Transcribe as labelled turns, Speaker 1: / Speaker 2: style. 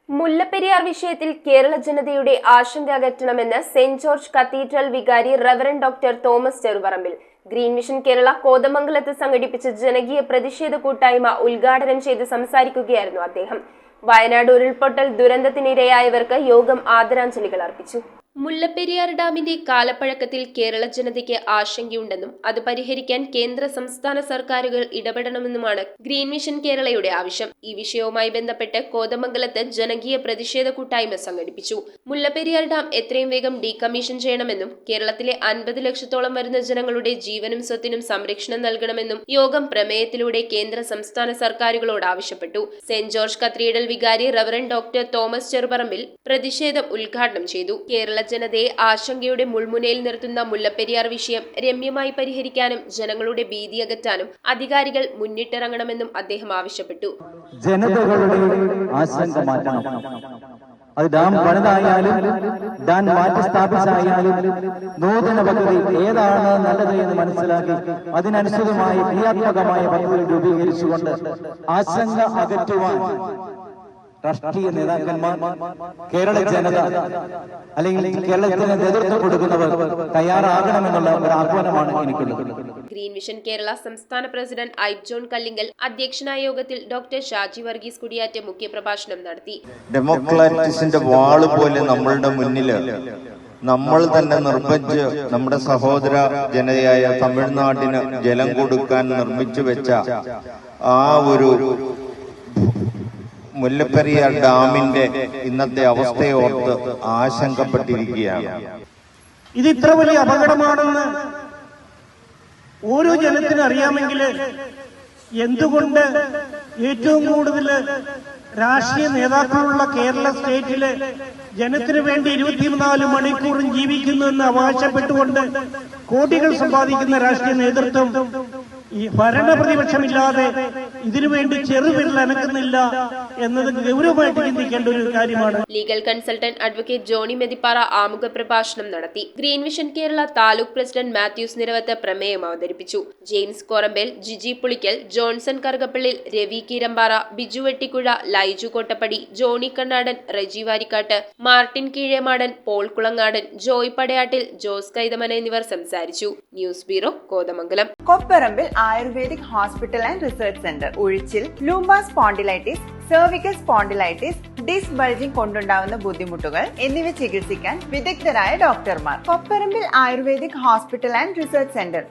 Speaker 1: മുല്ലപ്പെരിയാർ വിഷയത്തിൽ കേരള ജനതയുടെ ആശങ്ക അകറ്റണമെന്ന് സെന്റ് ജോർജ് കത്തീഡ്രൽ വികാരി reverend doctor Thomas Cherupparambil green mission Kerala കോതമംഗലത്ത് സംഘടിപ്പിച്ച ജനകീയ പ്രതിഷേധ കൂട്ടായ്മ ഉദ്ഘാടനം ചെയ്ത് സംസാരിക്കുകയായിരുന്നു അദ്ദേഹം. വയനാട് ഉരുൾപൊട്ടൽ ദുരന്തത്തിനിരയായവർക്ക് യോഗം ആദരാഞ്ജലികൾ അർപ്പിച്ചു. മുല്ലപ്പെരിയാർ ഡാമിന്റെ കാലപ്പഴക്കത്തിൽ കേരള ജനതയ്ക്ക് ആശങ്കയുണ്ടെന്നും അത് പരിഹരിക്കാൻ കേന്ദ്ര സംസ്ഥാന സർക്കാരുകൾ ഇടപെടണമെന്നുമാണ് ഗ്രീൻ മിഷൻ കേരളയുടെ ആവശ്യം. ഈ വിഷയവുമായി ബന്ധപ്പെട്ട് കോതമംഗലത്ത് ജനകീയ പ്രതിഷേധ കൂട്ടായ്മ സംഘടിപ്പിച്ചു. മുല്ലപ്പെരിയാർ ഡാം എത്രയും വേഗം ഡീകമ്മീഷൻ ചെയ്യണമെന്നും കേരളത്തിലെ 50 ലക്ഷത്തോളം വരുന്ന ജനങ്ങളുടെ ജീവനും സ്വത്തിനും സംരക്ഷണം നൽകണമെന്നും യോഗം പ്രമേയത്തിലൂടെ കേന്ദ്ര സംസ്ഥാന സർക്കാരുകളോട് ആവശ്യപ്പെട്ടു. സെന്റ് ജോർജ് കത്തീഡ്രൽ വികാരി റവറന്റ് ഡോക്ടർ തോമസ് ചെറുപറമ്പിൽ പ്രതിഷേധം ഉദ്ഘാടനം ചെയ്തു. കേരള ജനതയെ ആശങ്കയുടെ മുൾമുനയിൽ നിർത്തുന്ന മുല്ലപ്പെരിയാർ വിഷയം രമ്യമായി പരിഹരിക്കാനും ജനങ്ങളുടെ ഭീതി അകറ്റാനും അധികാരികൾ മുന്നിട്ടിറങ്ങണമെന്നും അദ്ദേഹം ആവശ്യപ്പെട്ടു.
Speaker 2: ജനതകളുടെ ആശങ്ക മാറ്റണം. അത് ഡാം പണിതായാലും ഡാം മാറ്റി സ്ഥാപിച്ചായാലും നൂതന പദ്ധതി ഏതാണ് നല്ലത് എന്ന് മനസ്സിലാക്കി അതിനനുസൃതമായി ക്രിയാത്മകമായ പദ്ധതി രൂപീകരിച്ചുകൊണ്ട് ആശങ്ക അകറ്റുവാൻ രാഷ്ട്രീയ നേതാക്കന്മാർ, കേരള ജനത അല്ലെങ്കിൽ കേരളത്തിന് നേതൃത്വം കൊടുക്കുന്നവർ തയ്യാറാകണമെന്നുള്ള ഒരു ആഹ്വാനമാണ് എനിക്കുള്ളത്.
Speaker 1: ഗ്രീൻ മിഷൻ കേരള സംസ്ഥാന പ്രസിഡന്റ് ഐബ് ജോൺ കല്ലിങ്കൽ അധ്യക്ഷനായ യോഗത്തിൽ ഡോക്ടർ ഷാജി വർഗീസ് കുടിയാറ്റ് മുഖ്യപ്രഭാഷണം നടത്തി.
Speaker 3: ഡെമോക്രാറ്റിക്സിന്റെ വാള് പോലെ നമ്മളുടെ മുന്നില് നമ്മൾ തന്നെ നിർമ്മിച്ച് നമ്മുടെ സഹോദര ജനതയായ തമിഴ്നാടിന് ജലം കൊടുക്കാൻ നിർമ്മിച്ചു വെച്ച ആ ഒരു മുല്ലപ്പെരിയാർ ഡാമിന്റെ ഇന്നത്തെ അവസ്ഥയോർത്ത് ആശങ്കപ്പെട്ടിരിക്കുകയാണ്.
Speaker 4: ഇത് ഇത്ര വലിയ അപകടമാണെന്ന് ഓരോ ജനത്തിനും അറിയാമെങ്കിൽ എന്തുകൊണ്ട് ഏറ്റവും കൂടുതൽ രാഷ്ട്രീയ നേതാക്കളുള്ള കേരള സ്റ്റേറ്റില് ജനത്തിനു വേണ്ടി 24 മണിക്കൂറും ജീവിക്കുന്നുവെന്ന് അവകാശപ്പെട്ടുകൊണ്ട് കോടികൾ സമ്പാദിക്കുന്ന രാഷ്ട്രീയ നേതൃത്വം ഈ ഭരണപ്രതിപക്ഷമില്ലാതെ ഇതിനുവേണ്ടി ചെറുവിരൽ അനക്കുന്നില്ല എന്നത് ഗൗരവമായിട്ട് ചിന്തിക്കേണ്ട ഒരു കാര്യമാണ്.
Speaker 1: Legal consultant advocate Johnny Methippara ആമുഖ പ്രഭാഷണം നടത്തി. Green mission Kerala taluk president Mathews Niravath പ്രമേയം അവതരിപ്പിച്ചു. James Korambel, Giji Pulickal, Johnson Karukappallil, Ravi Keerampara, Biju Vettikuzha, Laiju Kottappady, Johnny Kannadan, Reji Varikkattu, Martin Keezhemadan, Paul Kulangadan, Joy Padayattil, Jose Kaithamana എന്നിവർ സംസാരിച്ചു. News bureau, Kothamangalam.
Speaker 5: Kopparambil Ayurvedic hospital and research centre. ഉഴിച്ചിൽ, lumbar spondylitis, cervical spondylitis, disc bulging കൊണ്ടുണ്ടാവുന്ന ബുദ്ധിമുട്ടുകൾ എന്നിവ ചികിത്സിക്കാൻ വിദഗ്ധരായ ഡോക്ടർമാർ. Kopparambil Ayurvedic hospital and research centre.